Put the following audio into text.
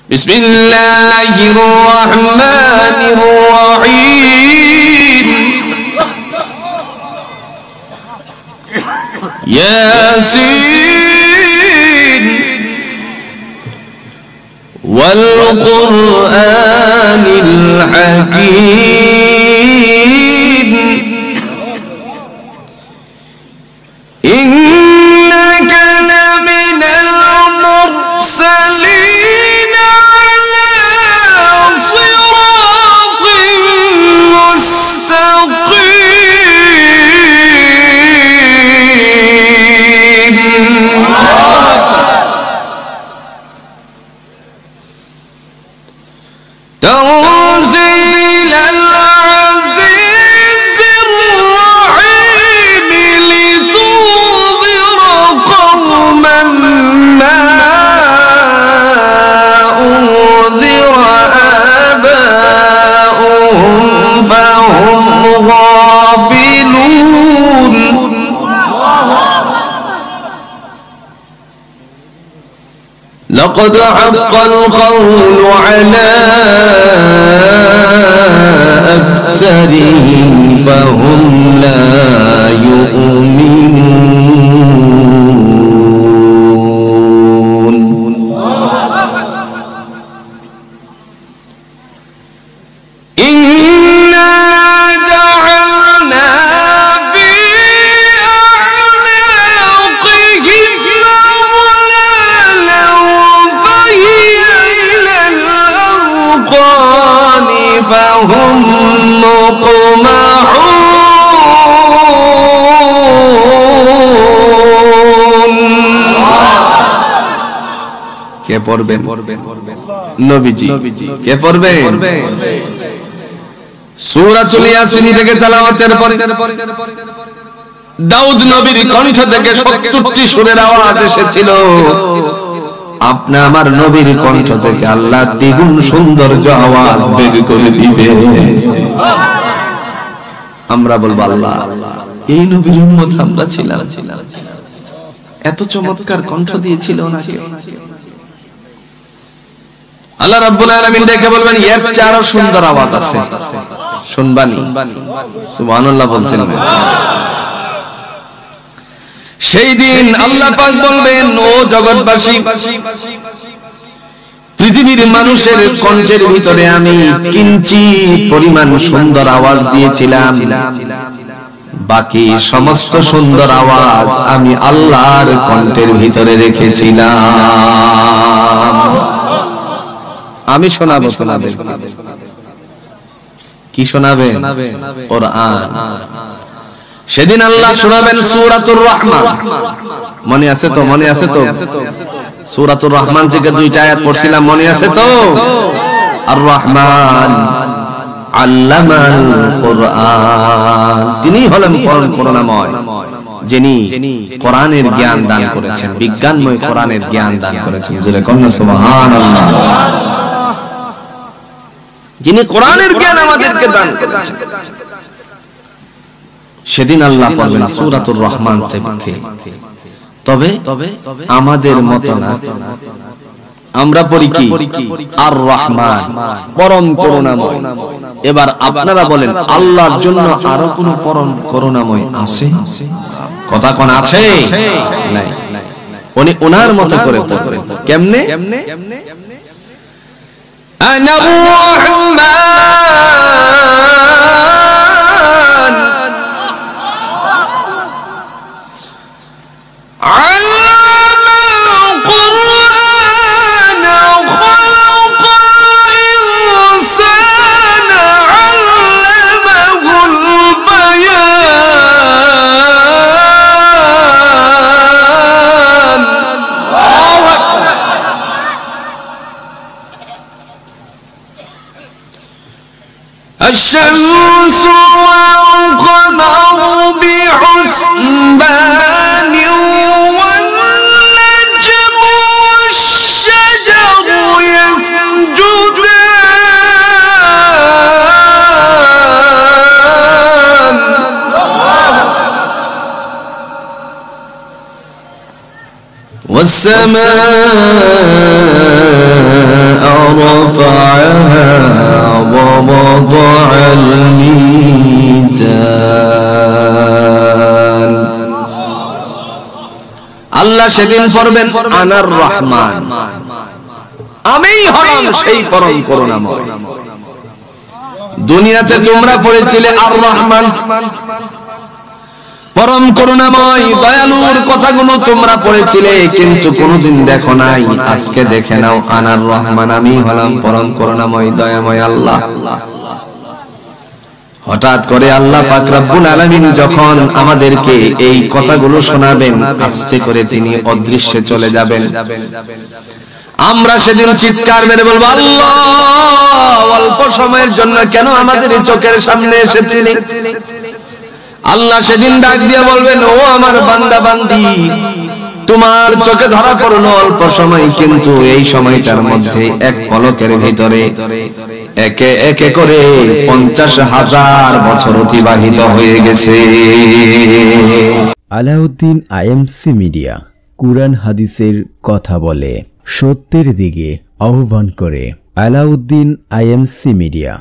বিসমিল্লাহির রহমানির রহিম ইয়াসিন ওয়াল কুরআনিল হাকীম ইন্নাকা লামিনাল মুরসালিন আলা সিরাতিন মুস্তাকিম تنزيل العزيز الرحيم لتنذر قوما ما أنذر آباؤهم فهم غافلون لقد حق القول على أكثرهم فهم لا يؤمنون إنا جعلنا في أعناقهم أغلالا فهي إلى الأذقان فهم مقمحون কে পড়বেন নবীজি কে পড়বেন সূরাতুল ইয়াসিন থেকে তেলাওয়াতের পরে দাউদ নবীর কণ্ঠ থেকে 70টি সুরের আওয়াজ এসেছিল আপনি আমার নবীর কণ্ঠ থেকে আল্লাহ দ্বিগুণ সৌন্দর্য আওয়াজ বের করে দিবে আমরা বলবো আল্লাহ এই নবীর উম্মত আমরা ছিলাম এত চমৎকার কণ্ঠ দিয়েছিল ওনাকে আল্লাহ রাব্বুল আলামিন দেখে বলবেন এর চেয়ে আরো সুন্দর আওয়াজ আছে শুনবানি সুবহানাল্লাহ বলছেন সেই দিন আল্লাহ পাক বলবেন ও জগৎবাসী পৃথিবীর মানুষের কণ্ঠের ভিতরে আমি কিঞ্চিত পরিমাণ সুন্দর আওয়াজ দিয়েছিলাম বাকি সমস্ত সুন্দর আওয়াজ আমি আল্লাহর কণ্ঠের ভিতরে রেখেছিলাম আমি শোনাবো তোমাদেরকে কি শোনাবেন কোরআন সেদিন আল্লাহ শোনাবেন সূরাতুর রহমান মনে আছে তো সূরাতুর রহমান থেকে দুইটা আয়াত পড়ছিলাম মনে আছে তো আর রহমান আল্লামাল কোরআন তিনি হলেন করুণাময় যিনি কোরআনের জ্ঞান দান করেছেন বিজ্ঞানময় কোরআনের জ্ঞান দান করেছেন জোরে কন্যা সুবহানাল্লাহ যিনি কোরআনের জ্ঞান আমাদেরকে দান করেছেন সেদিন আল্লাহ পড়বেন সূরাতুর রহমান থেকে তবে আমাদের মত না আমরা পড়ি কি আর রহমান পরম করুণাময় এবার আপনারা বলেন আল্লাহর জন্য আরো কোন পরম করুণাময় আছে কথা কোন আছে নাই উনি ওনার মতো করে পড়বেন কেমনে আনা রহমান الشمس والقمر بحسبان والنجم والشجر يسجدان والسماء আল্লাহ সেদিন পড়বেন আনার রহমান, আমিই হলাম সেই পরম করুণাময়। দুনিয়াতে তোমরা পড়েছিলে আর রহমান, পরম করুণাময় দয়ালুর কথাগুলো তোমরা পড়েছিলে, কিন্তু কোনোদিন দেখো নাই। আজকে দেখে নাও আনার রহমান, আমি হলাম পরম করুণাময় দয়াময় আল্লাহ। হঠাৎ করে আল্লাহ পাক রব্বুল আলামিন যখন আমাদেরকে এই কথাগুলো শোনাবেন, আস্তে করে তিনি অদৃশ্যে চলে যাবেন। আমরা সেদিন চিৎকার মেরে বলবো, আল্লাহ অল্প সময়ের জন্য কেন আমাদের চোখের সামনে এসেছিলি? আল্লাহ সেদিন ডাক দিয়ে বলবেন, ও আমার বান্দা বান্দি, তোমার চোখে ধরা পড়লো অল্প সময়, কিন্তু এই সময়টার মধ্যে এক পলকের ভিতরে একে একে করে 50,000 বছর অতিবাহিত হয়ে গেছে। আলাউদ্দিন আইএমসি মিডিয়া কুরআন হাদিসের কথা বলে, সত্যের দিকে আহ্বান করে। Alauddin IMC media.